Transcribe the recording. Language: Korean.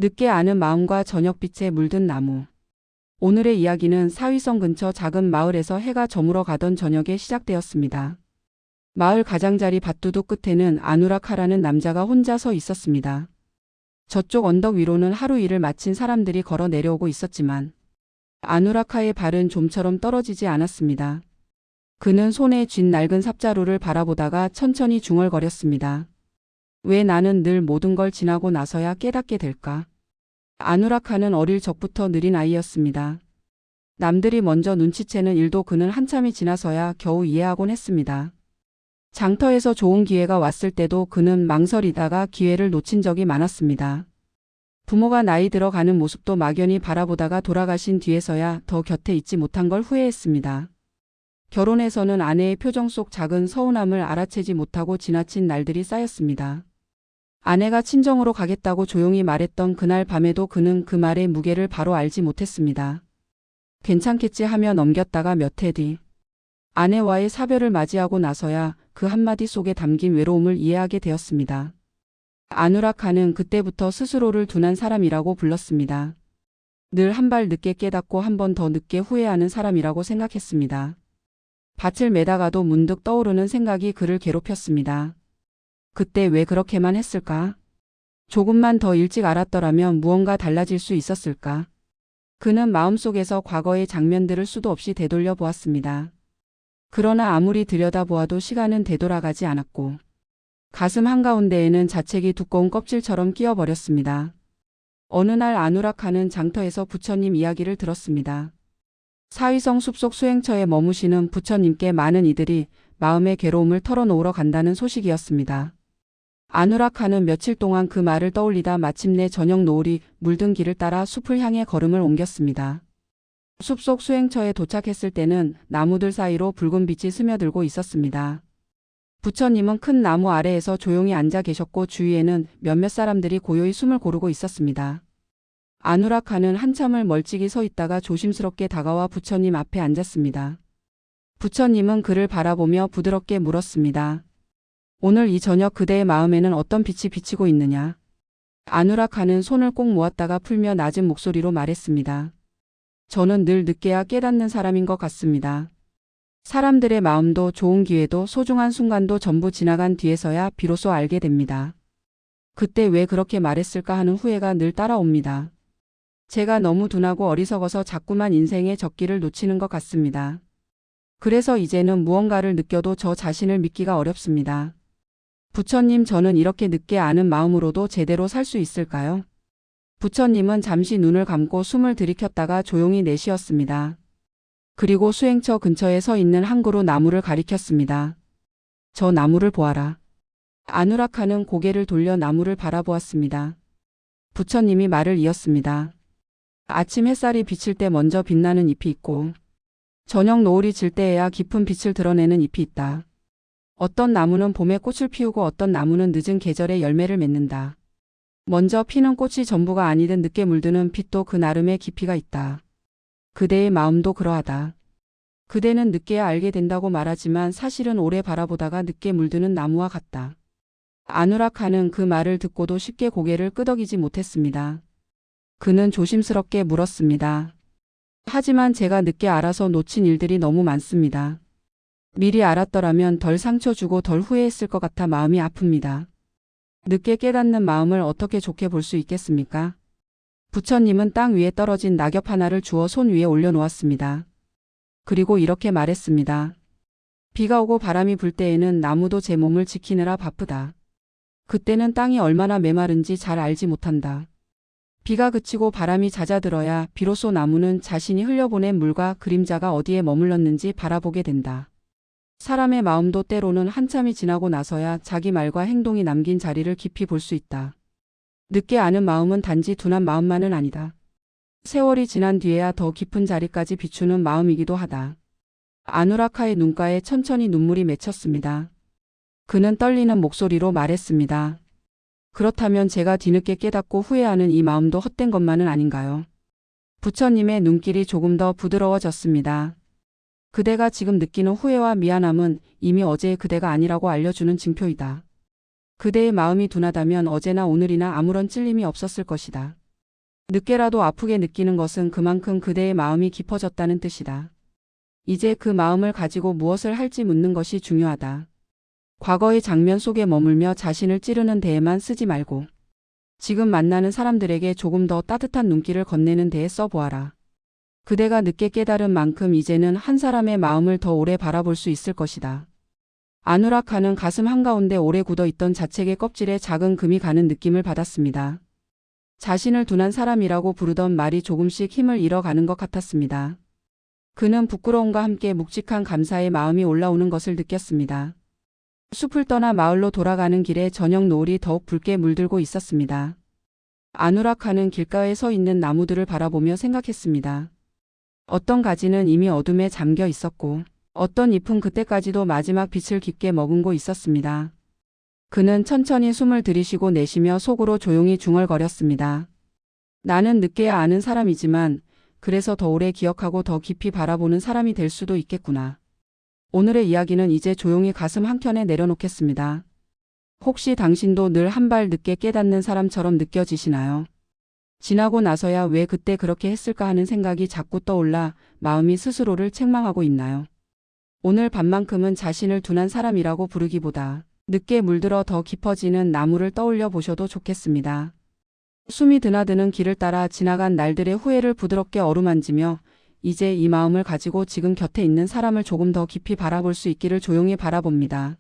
늦게 아는 마음과 저녁빛에 물든 나무. 오늘의 이야기는 사위성 근처 작은 마을에서 해가 저물어 가던 저녁에 시작되었습니다. 마을 가장자리 밭두둑 끝에는 아누라카라는 남자가 혼자 서 있었습니다. 저쪽 언덕 위로는 하루 일을 마친 사람들이 걸어 내려오고 있었지만 아누라카의 발은 좀처럼 떨어지지 않았습니다. 그는 손에 쥔 낡은 삽자루를 바라보다가 천천히 중얼거렸습니다. 왜 나는 늘 모든 걸 지나고 나서야 깨닫게 될까? 아누라카는 어릴 적부터 느린 아이였습니다. 남들이 먼저 눈치채는 일도 그는 한참이 지나서야 겨우 이해하곤 했습니다. 장터에서 좋은 기회가 왔을 때도 그는 망설이다가 기회를 놓친 적이 많았습니다. 부모가 나이 들어가는 모습도 막연히 바라보다가 돌아가신 뒤에서야 더 곁에 있지 못한 걸 후회했습니다. 결혼해서는 아내의 표정 속 작은 서운함을 알아채지 못하고 지나친 날들이 쌓였습니다. 아내가 친정으로 가겠다고 조용히 말했던 그날 밤에도 그는 그 말의 무게를 바로 알지 못했습니다. 괜찮겠지 하며 넘겼다가 몇 해 뒤 아내와의 사별을 맞이하고 나서야 그 한마디 속에 담긴 외로움을 이해하게 되었습니다. 아누라카는 그때부터 스스로를 둔한 사람이라고 불렀습니다. 늘 한 발 늦게 깨닫고 한 번 더 늦게 후회하는 사람이라고 생각했습니다. 밭을 매다가도 문득 떠오르는 생각이 그를 괴롭혔습니다. 그때 왜 그렇게만 했을까? 조금만 더 일찍 알았더라면 무언가 달라질 수 있었을까? 그는 마음속에서 과거의 장면들을 수도 없이 되돌려 보았습니다. 그러나 아무리 들여다보아도 시간은 되돌아가지 않았고 가슴 한가운데에는 자책이 두꺼운 껍질처럼 끼어버렸습니다. 어느 날 아누라카는 장터에서 부처님 이야기를 들었습니다. 사위성 숲속 수행처에 머무시는 부처님께 많은 이들이 마음의 괴로움을 털어놓으러 간다는 소식이었습니다. 아누라카는 며칠 동안 그 말을 떠올리다 마침내 저녁 노을이 물든 길을 따라 숲을 향해 걸음을 옮겼습니다. 숲속 수행처에 도착했을 때는 나무들 사이로 붉은 빛이 스며들고 있었습니다. 부처님은 큰 나무 아래에서 조용히 앉아 계셨고 주위에는 몇몇 사람들이 고요히 숨을 고르고 있었습니다. 아누라카는 한참을 멀찍이 서 있다가 조심스럽게 다가와 부처님 앞에 앉았습니다. 부처님은 그를 바라보며 부드럽게 물었습니다. 오늘 이 저녁 그대의 마음에는 어떤 빛이 비치고 있느냐? 아누라카는 손을 꼭 모았다가 풀며 낮은 목소리로 말했습니다. 저는 늘 늦게야 깨닫는 사람인 것 같습니다. 사람들의 마음도 좋은 기회도 소중한 순간도 전부 지나간 뒤에서야 비로소 알게 됩니다. 그때 왜 그렇게 말했을까 하는 후회가 늘 따라옵니다. 제가 너무 둔하고 어리석어서 자꾸만 인생의 적기를 놓치는 것 같습니다. 그래서 이제는 무언가를 느껴도 저 자신을 믿기가 어렵습니다. 부처님, 저는 이렇게 늦게 아는 마음으로도 제대로 살 수 있을까요? 부처님은 잠시 눈을 감고 숨을 들이켰다가 조용히 내쉬었습니다. 그리고 수행처 근처에 서 있는 한 그루 나무를 가리켰습니다. 저 나무를 보아라. 아누라카는 고개를 돌려 나무를 바라보았습니다. 부처님이 말을 이었습니다. 아침 햇살이 비칠 때 먼저 빛나는 잎이 있고 저녁 노을이 질 때에야 깊은 빛을 드러내는 잎이 있다. 어떤 나무는 봄에 꽃을 피우고 어떤 나무는 늦은 계절에 열매를 맺는다. 먼저 피는 꽃이 전부가 아니든 늦게 물드는 빛도 그 나름의 깊이가 있다. 그대의 마음도 그러하다. 그대는 늦게야 알게 된다고 말하지만 사실은 오래 바라보다가 늦게 물드는 나무와 같다. 아누라카는 그 말을 듣고도 쉽게 고개를 끄덕이지 못했습니다. 그는 조심스럽게 물었습니다. 하지만 제가 늦게 알아서 놓친 일들이 너무 많습니다. 미리 알았더라면 덜 상처 주고 덜 후회했을 것 같아 마음이 아픕니다. 늦게 깨닫는 마음을 어떻게 좋게 볼 수 있겠습니까? 부처님은 땅 위에 떨어진 낙엽 하나를 주워 손 위에 올려놓았습니다. 그리고 이렇게 말했습니다. 비가 오고 바람이 불 때에는 나무도 제 몸을 지키느라 바쁘다. 그때는 땅이 얼마나 메마른지 잘 알지 못한다. 비가 그치고 바람이 잦아들어야 비로소 나무는 자신이 흘려보낸 물과 그림자가 어디에 머물렀는지 바라보게 된다. 사람의 마음도 때로는 한참이 지나고 나서야 자기 말과 행동이 남긴 자리를 깊이 볼 수 있다. 늦게 아는 마음은 단지 둔한 마음만은 아니다. 세월이 지난 뒤에야 더 깊은 자리까지 비추는 마음이기도 하다. 아누라카의 눈가에 천천히 눈물이 맺혔습니다. 그는 떨리는 목소리로 말했습니다. 그렇다면 제가 뒤늦게 깨닫고 후회하는 이 마음도 헛된 것만은 아닌가요? 부처님의 눈길이 조금 더 부드러워졌습니다. 그대가 지금 느끼는 후회와 미안함은 이미 어제의 그대가 아니라고 알려주는 징표이다. 그대의 마음이 둔하다면 어제나 오늘이나 아무런 찔림이 없었을 것이다. 늦게라도 아프게 느끼는 것은 그만큼 그대의 마음이 깊어졌다는 뜻이다. 이제 그 마음을 가지고 무엇을 할지 묻는 것이 중요하다. 과거의 장면 속에 머물며 자신을 찌르는 데에만 쓰지 말고 지금 만나는 사람들에게 조금 더 따뜻한 눈길을 건네는 데에 써보아라. 그대가 늦게 깨달은 만큼 이제는 한 사람의 마음을 더 오래 바라볼 수 있을 것이다. 안우락하는 가슴 한가운데 오래 굳어있던 자책의 껍질에 작은 금이 가는 느낌을 받았습니다. 자신을 둔한 사람이라고 부르던 말이 조금씩 힘을 잃어가는 것 같았습니다. 그는 부끄러움과 함께 묵직한 감사의 마음이 올라오는 것을 느꼈습니다. 숲을 떠나 마을로 돌아가는 길에 저녁 노을이 더욱 붉게 물들고 있었습니다. 안우락하는 길가에 서 있는 나무들을 바라보며 생각했습니다. 어떤 가지는 이미 어둠에 잠겨 있었고 어떤 잎은 그때까지도 마지막 빛을 깊게 머금고 있었습니다. 그는 천천히 숨을 들이쉬고 내쉬며 속으로 조용히 중얼거렸습니다. 나는 늦게야 아는 사람이지만 그래서 더 오래 기억하고 더 깊이 바라보는 사람이 될 수도 있겠구나. 오늘의 이야기는 이제 조용히 가슴 한켠에 내려놓겠습니다. 혹시 당신도 늘 한 발 늦게 깨닫는 사람처럼 느껴지시나요? 지나고 나서야 왜 그때 그렇게 했을까 하는 생각이 자꾸 떠올라 마음이 스스로를 책망하고 있나요? 오늘 밤만큼은 자신을 둔한 사람이라고 부르기보다 늦게 물들어 더 깊어지는 나무를 떠올려 보셔도 좋겠습니다. 숨이 드나드는 길을 따라 지나간 날들의 후회를 부드럽게 어루만지며 이제 이 마음을 가지고 지금 곁에 있는 사람을 조금 더 깊이 바라볼 수 있기를 조용히 바라봅니다.